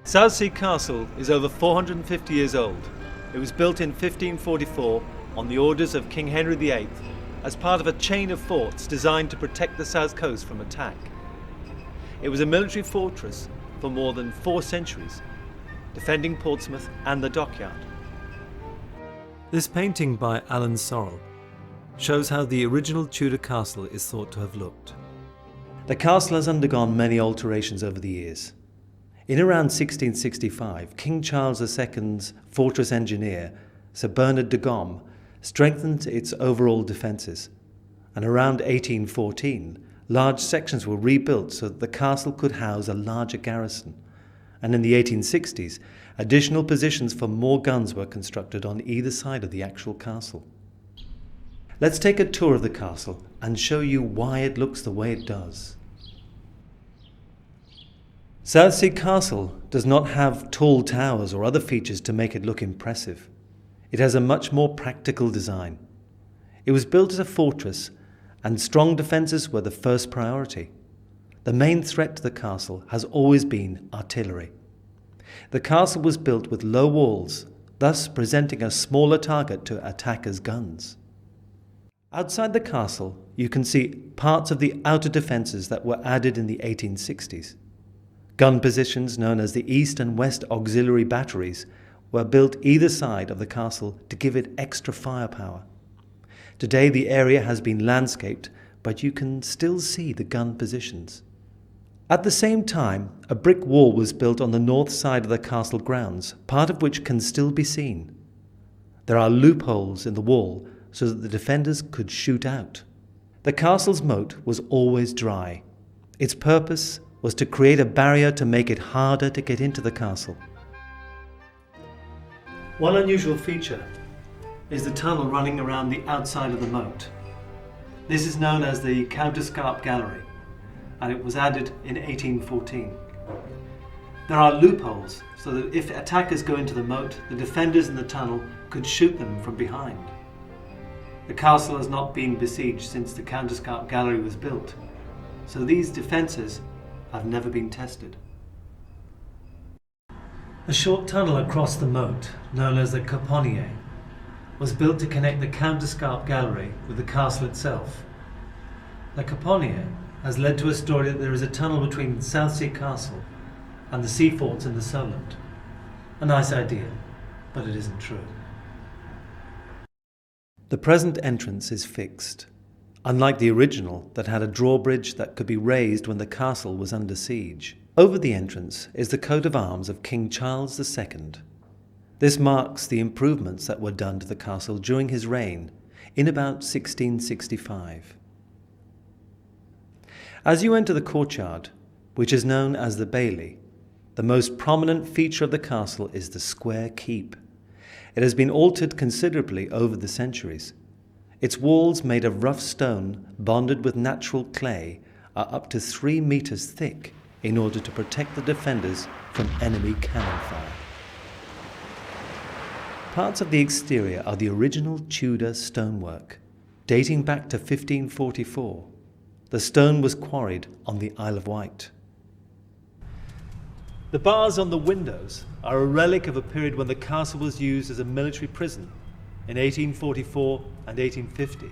Southsea Castle is over 450 years old. It was built in 1544 on the orders of King Henry VIII as part of a chain of forts designed to protect the south coast from attack. It was a military fortress for more than 4 centuries, defending Portsmouth and the dockyard. This painting by Alan Sorrell shows how the original Tudor castle is thought to have looked. The castle has undergone many alterations over the years. In around 1665, King Charles II's fortress engineer, Sir Bernard de Gaume, strengthened its overall defences, and around 1814, large sections were rebuilt so that the castle could house a larger garrison, and in the 1860s, additional positions for more guns were constructed on either side of the actual castle. Let's take a tour of the castle and show you why it looks the way it does. Southsea Castle does not have tall towers or other features to make it look impressive. It has a much more practical design. It was built as a fortress, and strong defences were the first priority. The main threat to the castle has always been artillery. The castle was built with low walls, thus presenting a smaller target to attackers' guns. Outside the castle, you can see parts of the outer defences that were added in the 1860s. Gun positions known as the East and West Auxiliary Batteries were built either side of the castle to give it extra firepower. Today the area has been landscaped, but you can still see the gun positions. At the same time, a brick wall was built on the north side of the castle grounds, part of which can still be seen. There are loopholes in the wall so that the defenders could shoot out. The castle's moat was always dry. Its purpose was to create a barrier to make it harder to get into the castle. One unusual feature is the tunnel running around the outside of the moat. This is known as the Counterscarp Gallery, and it was added in 1814. There are loopholes so that if attackers go into the moat, the defenders in the tunnel could shoot them from behind. The castle has not been besieged since the Counterscarp Gallery was built, so these defences have never been tested. A short tunnel across the moat, known as the Caponier, was built to connect the Counterscarp Gallery with the castle itself. The Caponier has led to a story that there is a tunnel between Southsea Castle and the sea forts in the Solent. A nice idea, but it isn't true. The present entrance is fixed, unlike the original that had a drawbridge that could be raised when the castle was under siege. Over the entrance is the coat of arms of King Charles II. This marks the improvements that were done to the castle during his reign in about 1665. As you enter the courtyard, which is known as the Bailey, the most prominent feature of the castle is the square keep. It has been altered considerably over the centuries. Its walls, made of rough stone bonded with natural clay, are up to 3 meters thick in order to protect the defenders from enemy cannon fire. Parts of the exterior are the original Tudor stonework, dating back to 1544. The stone was quarried on the Isle of Wight. The bars on the windows are a relic of a period when the castle was used as a military prison in 1844 and 1850.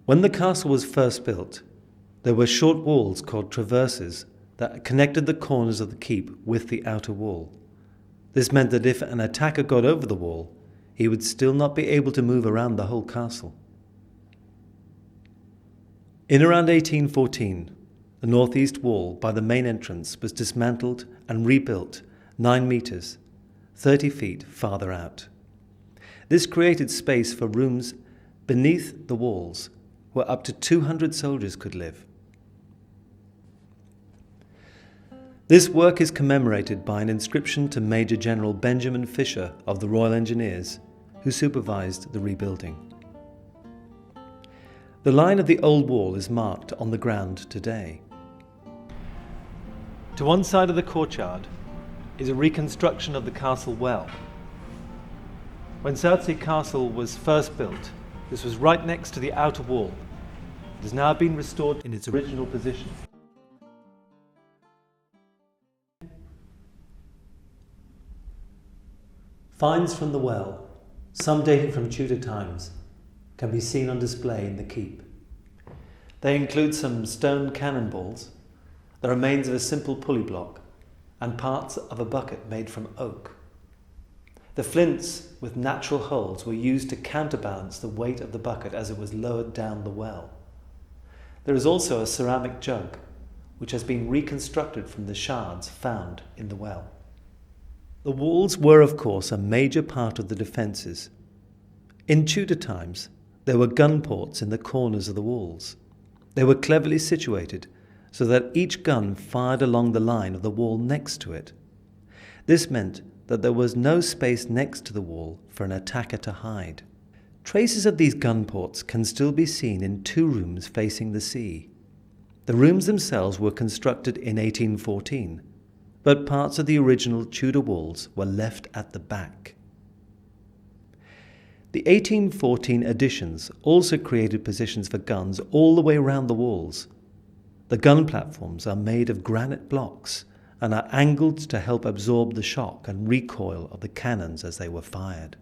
When the castle was first built, there were short walls called traverses that connected the corners of the keep with the outer wall. This meant that if an attacker got over the wall, he would still not be able to move around the whole castle. In around 1814, the northeast wall by the main entrance was dismantled and rebuilt 9 meters, 30 feet farther out. This created space for rooms beneath the walls where up to 200 soldiers could live. This work is commemorated by an inscription to Major General Benjamin Fisher of the Royal Engineers, who supervised the rebuilding. The line of the old wall is marked on the ground today. To one side of the courtyard is a reconstruction of the castle well. When Southsea Castle was first built, this was right next to the outer wall. It has now been restored in its original position. Finds from the well, some dating from Tudor times, can be seen on display in the keep. They include some stone cannonballs, the remains of a simple pulley block, and parts of a bucket made from oak. The flints with natural holes were used to counterbalance the weight of the bucket as it was lowered down the well. There is also a ceramic jug, which has been reconstructed from the shards found in the well. The walls were, of course, a major part of the defences. In Tudor times, there were gun ports in the corners of the walls. They were cleverly situated so that each gun fired along the line of the wall next to it. This meant that there was no space next to the wall for an attacker to hide. Traces of these gun ports can still be seen in two rooms facing the sea. The rooms themselves were constructed in 1814, but parts of the original Tudor walls were left at the back. The 1814 additions also created positions for guns all the way around the walls. The gun platforms are made of granite blocks and are angled to help absorb the shock and recoil of the cannons as they were fired.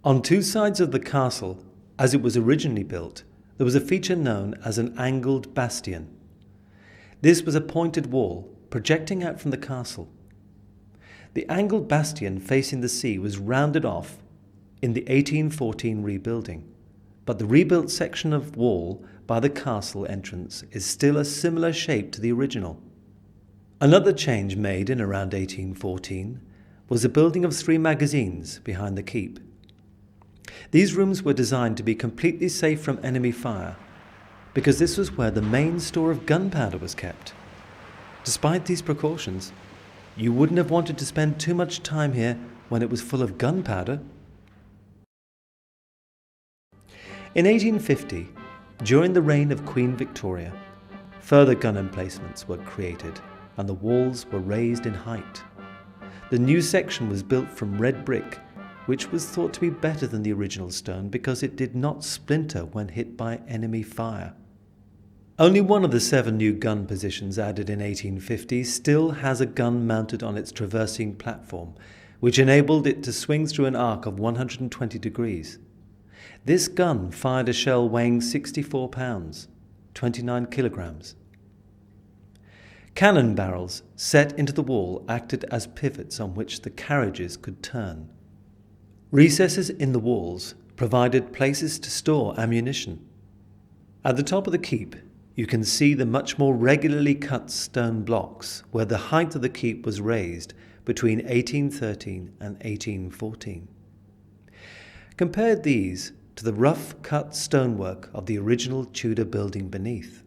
On two sides of the castle, as it was originally built, there was a feature known as an angled bastion. This was a pointed wall projecting out from the castle. The angled bastion facing the sea was rounded off in the 1814 rebuilding, but the rebuilt section of wall by the castle entrance is still a similar shape to the original. Another change made in around 1814 was the building of 3 magazines behind the keep. These rooms were designed to be completely safe from enemy fire, because this was where the main store of gunpowder was kept. Despite these precautions, you wouldn't have wanted to spend too much time here when it was full of gunpowder. In 1850, during the reign of Queen Victoria, further gun emplacements were created and the walls were raised in height. The new section was built from red brick, which was thought to be better than the original stone because it did not splinter when hit by enemy fire. Only one of the 7 new gun positions added in 1850 still has a gun mounted on its traversing platform, which enabled it to swing through an arc of 120 degrees. This gun fired a shell weighing 64 pounds, 29 kilograms. Cannon barrels set into the wall acted as pivots on which the carriages could turn. Recesses in the walls provided places to store ammunition. At the top of the keep, you can see the much more regularly cut stone blocks where the height of the keep was raised between 1813 and 1814. Compare these to the rough cut stonework of the original Tudor building beneath.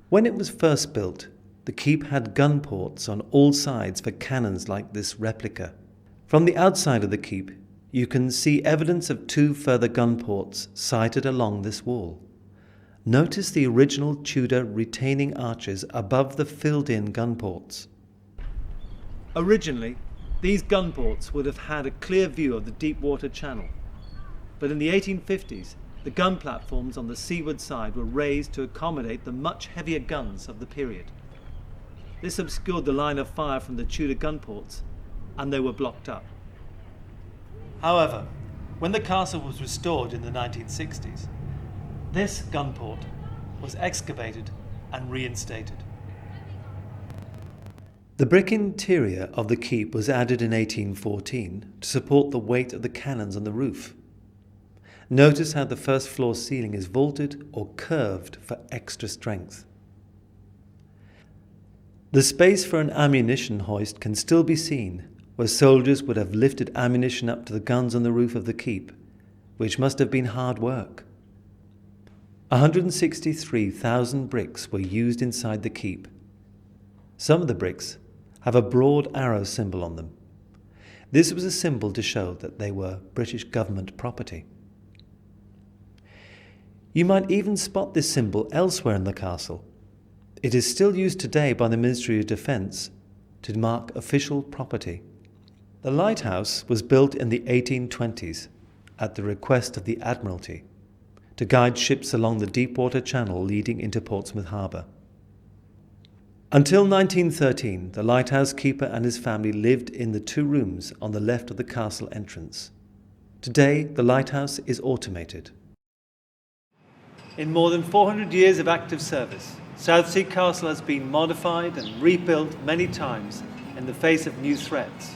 When it was first built, the keep had gun ports on all sides for cannons like this replica. From the outside of the keep, you can see evidence of 2 further gun ports sited along this wall. Notice the original Tudor retaining arches above the filled-in gun ports. Originally, these gun ports would have had a clear view of the deep water channel, but in the 1850s, the gun platforms on the seaward side were raised to accommodate the much heavier guns of the period. This obscured the line of fire from the Tudor gun ports, and they were blocked up. However, when the castle was restored in the 1960s, this gun port was excavated and reinstated. The brick interior of the keep was added in 1814 to support the weight of the cannons on the roof. Notice how the first floor ceiling is vaulted or curved for extra strength. The space for an ammunition hoist can still be seen, where soldiers would have lifted ammunition up to the guns on the roof of the keep, which must have been hard work. 163,000 bricks were used inside the keep. Some of the bricks have a broad arrow symbol on them. This was a symbol to show that they were British government property. You might even spot this symbol elsewhere in the castle. It is still used today by the Ministry of Defence to mark official property. The lighthouse was built in the 1820s at the request of the Admiralty to guide ships along the Deepwater Channel leading into Portsmouth Harbour. Until 1913, the lighthouse keeper and his family lived in the 2 rooms on the left of the castle entrance. Today, the lighthouse is automated. In more than 400 years of active service, Southsea Castle has been modified and rebuilt many times in the face of new threats.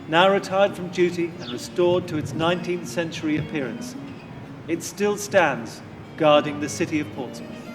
Now retired from duty and restored to its 19th century appearance, it still stands guarding the city of Portsmouth.